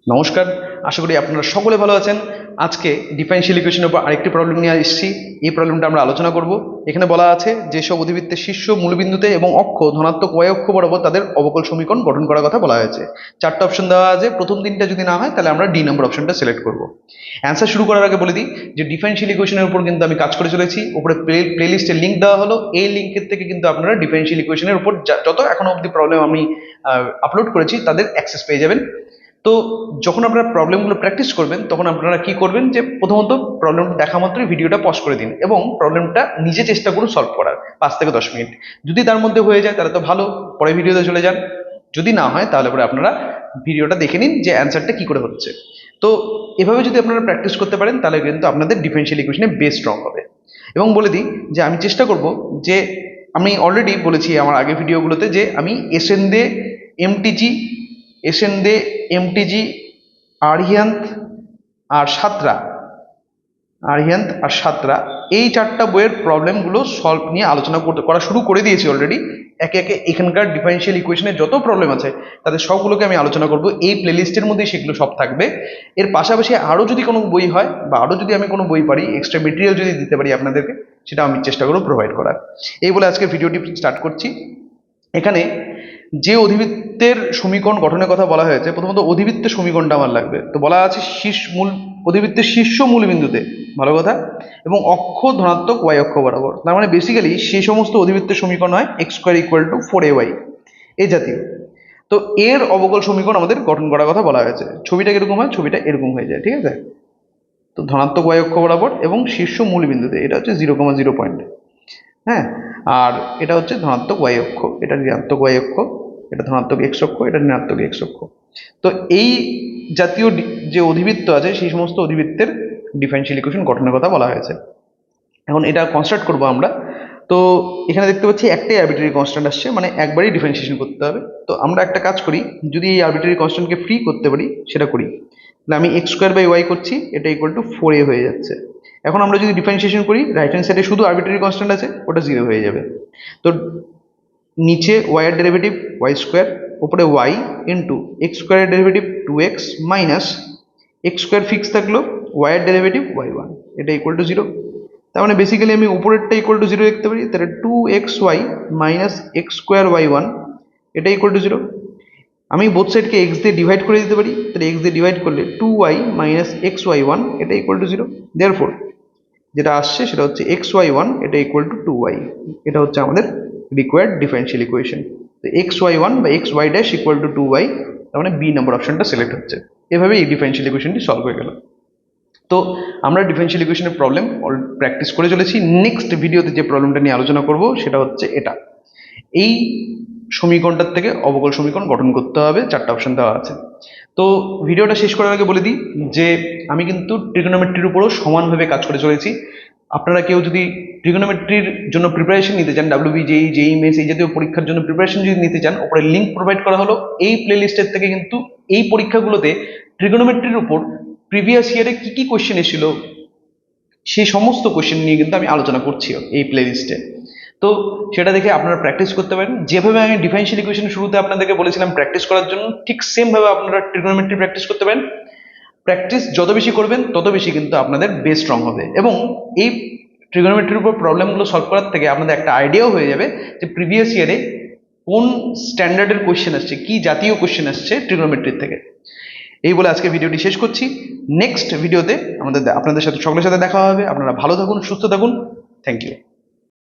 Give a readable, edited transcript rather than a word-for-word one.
নমস্কার, আশা করি আপনারা সকলে ভালো আছেন। আজকে ডিফারেনশিয়াল ইকুয়েশনের উপর আরেকটি প্রবলেম নিয়ে এসেছি। এই প্রবলেমটা আমরা আলোচনা করব। এখানে বলা আছে যেসব অধিবৃত্তের শীর্ষ মূলবিন্দুতে এবং অক্ষ ধনাত্মক y অক্ষ বরাবর তাদের অবকল সমীকরণ গঠন করার কথা বলা হয়েছে। চারটা অপশন দেওয়া আছে, প্রথম তিনটা যদি না হয় তাহলে আমরা ডি নম্বর অপশনটা সিলেক্ট করব। অ্যান্সার শুরু করার আগে বলে দিই যে ডিফারেনশিয়াল ইকুয়েশনের উপর কিন্তু আমি কাজ করে চলেছি। উপরে প্লেলিস্টের লিঙ্ক দেওয়া হলো, এই লিঙ্কের থেকে কিন্তু আপনারা ডিফারেনশিয়াল ইকুয়েশনের উপর যত এখনো অবধি প্রবলেম আমি আপলোড করেছি তাদের অ্যাক্সেস পেয়ে যাবেন। তো যখন আপনারা প্রবলেমগুলো প্র্যাকটিস করবেন তখন আপনারা কি করবেন যে প্রথমত প্রবলেমটা দেখা মাত্রই ভিডিওটা পজ করে দিন এবং প্রবলেমটা নিজে চেষ্টা করুন সলভ করার 5 থেকে 10 মিনিট। যদি তার মধ্যে হয়ে যায় তাহলে তো ভালো, পরে ভিডিওতে চলে যান। যদি না হয় তাহলে পরে আপনারা ভিডিওটা দেখে নিন যে অ্যান্সারটা কি করে হচ্ছে। তো এভাবে যদি আপনারা প্র্যাকটিস করতে পারেন তাহলে কিন্তু আপনাদের ডিফারেনশিয়াল ইকুয়েশনে বেস স্ট্রং হবে। এবং বলে দিই যে আমি চেষ্টা করব যে আমি অলরেডি বলেছি আমার আগের ভিডিওগুলোতে যে আমি এসএন দে এমটিজি আরিহান্ত আর সাতরা এই চারটা বইয়ের প্রবলেমগুলো সলভ নিয়ে আলোচনা করা শুরু করে দিয়েছি অলরেডি। একে একে এখানকার ডিফারেনশিয়াল ইকুয়েশনের যত প্রবলেম আছে তাদের সবগুলোকে আমি আলোচনা করব। এই প্লেলিস্টের মধ্যেই সেগুলো সব থাকবে। এর পাশাপাশি আরও যদি কোনো বই হয় বা আরও যদি আমি কোনো বই পারি, এক্সট্রা মেটেরিয়াল যদি দিতে পারি আপনাদেরকে, সেটা আমি চেষ্টা করব প্রোভাইড করার। এই বলে আজকে ভিডিওটি স্টার্ট করছি। এখানে যে অধিবৃত্তের সমীকরণ গঠনের কথা বলা হয়েছে, প্রথমত অধিবৃত্তের সমীকরণটা আমার লাগবে। তো বলা আছে অধিবৃত্তের শীর্ষ মূলবিন্দুতে, ভালো কথা, এবং অক্ষ ধনাত্মক y অক্ষ বরাবর। তার মানে বেসিক্যালি সেই সমস্ত অধিবৃত্তের সমীকরণ হয় x² = 4ay এই জাতীয়। তো এর অবকল সমীকরণ আমাদের গঠন করার কথা বলা হয়েছে। ছবিটা কিরকম হয়, ছবিটা এরকম হয়ে যায়, ঠিক আছে। তো ধনাত্মক y অক্ষ বরাবর এবং শীর্ষ মূলবিন্দুতে, এটা হচ্ছে 0,0 পয়েন্ট, হ্যাঁ। আর এটা হচ্ছে ধনাত্মক y অক্ষ, এটা ঋণাত্মক y অক্ষ, এটা ধনাত্মক x অক্ষ, এটা ঋণাত্মক x অক্ষ। তো এই জাতীয় যে অধিবৃত্ত আছে সেই সমস্ত অধিবৃত্তের ডিফারেনশিয়াল ইকুয়েশন গঠনের কথা বলা হয়েছে। এখন এটা কনস্ট্রাক্ট করব আমরা। তো এখানে দেখতে পাচ্ছি একটাই আরবিটারি কনস্ট্যান্ট আসছে, মানে একবারই ডিফারেন্সিয়েশন করতে হবে। তো আমরা একটা কাজ করি, যদি এই আরবিটারি কনস্ট্যান্টকে ফ্রি করতে পারি সেটা করি। তাহলে আমি x² / y করছি, এটা = 4a হয়ে যাচ্ছে। এখন আমরা যদি ডিফারেন্সিয়েশন করি, রাইট হ্যান্ড সাইডে শুধু আরবিটারি কনস্ট্যান্ট আছে, ওটা 0 হয়ে যাবে। তো নিচে y এর ডেরিভেটিভ y², উপরে y ইন্টু x² এর derivative 2x minus x² fix থাকলো, y এর ডেরিভেটিভ y1, এটা = 0। তার মানে বেসিক্যালি আমি উপরেরটা = 0 লিখতে পারি। তাহলে 2xy মাইনাস x² y1, এটা = 0। আমি বোথ সাইডকে x দিয়ে ডিভাইড করে দিতে পারি। তাহলে x দিয়ে ডিভাইড করলে 2y মাইনাস xy1, এটা = 0। দেয়ারফর যেটা আসছে সেটা হচ্ছে xy1, এটা = 2y। এটা হচ্ছে আমাদের রিকোয়ার্ড ডিফারেনশিয়াল ইকুয়েশন। তো xy1 বা xy' = 2y, তার মানে বি নম্বর অপশনটা সিলেক্ট হচ্ছে। এভাবে এই ডিফারেনশিয়াল ইকুয়েশনটি সলভ হয়ে গেল। তো আমরা ডিফারেনশিয়াল ইকুয়েশনের প্রবলেম প্র্যাকটিস করে চলেছি। নেক্সট ভিডিওতে যে প্রবলেমটা নিয়ে আলোচনা করব সেটা হচ্ছে এটা। এই সমীকরণটার থেকে অবকল সমীকরণ গঠন করতে হবে, চারটা অপশন দেওয়া আছে। তো ভিডিওটা শেষ করার আগে বলে দিই যে আমি কিন্তু ট্রিগোনোমেট্রির উপরও সমানভাবে কাজ করে চলেছি। আপনারা কেউ যদি ট্রিগোনোমেট্রির জন্য প্রিপারেশন নিতে চান, WB, JEE মেন্স এই জাতীয় পরীক্ষার জন্য প্রিপারেশন যদি নিতে চান, ওপরে লিঙ্ক প্রোভাইড করা হলো। এই প্লেলিস্টের থেকে কিন্তু এই পরীক্ষাগুলোতে ট্রিগোনোমেট্রির উপর প্রিভিয়াস ইয়ারে কি কি কোয়েশ্চেন এসেছিল সেই সমস্ত কোয়েশ্চেন নিয়ে কিন্তু আমি আলোচনা করছি এই প্লেলিস্টে। তো সেটা দেখে আপনারা প্র্যাকটিস করতে পারেন। যেভাবে আমি ডিফারেনশিয়াল ইকুয়েশন শুরুতে আপনাদেরকে বলেছিলাম প্র্যাকটিস করার জন্য, ঠিক সেম ভাবে আপনারা ট্রিগোনোমেট্রি প্র্যাকটিস করতে পারেন। প্র্যাকটিস যত বেশি করবেন তত বেশি কিন্তু আপনাদের বেস স্ট্রং হবে। এবং এই ট্রিগোনোমেট্রির উপর প্রবলেমগুলো সলভ করার থেকে আপনাদের একটা আইডিয়াও হয়ে যাবে যে প্রিভিয়াস ইয়ারে কোন স্ট্যান্ডার্ডের কোয়েশ্চেন আসছে, কি জাতীয় কোয়েশ্চেন আসছে ট্রিগোনোমেট্রির থেকে। এই বলে আজকে ভিডিওটি শেষ করছি। নেক্সট ভিডিওতে আপনাদের সাথে সকলের সাথে দেখা হবে। আপনারা ভালো থাকুন, সুস্থ থাকুন। Thank you.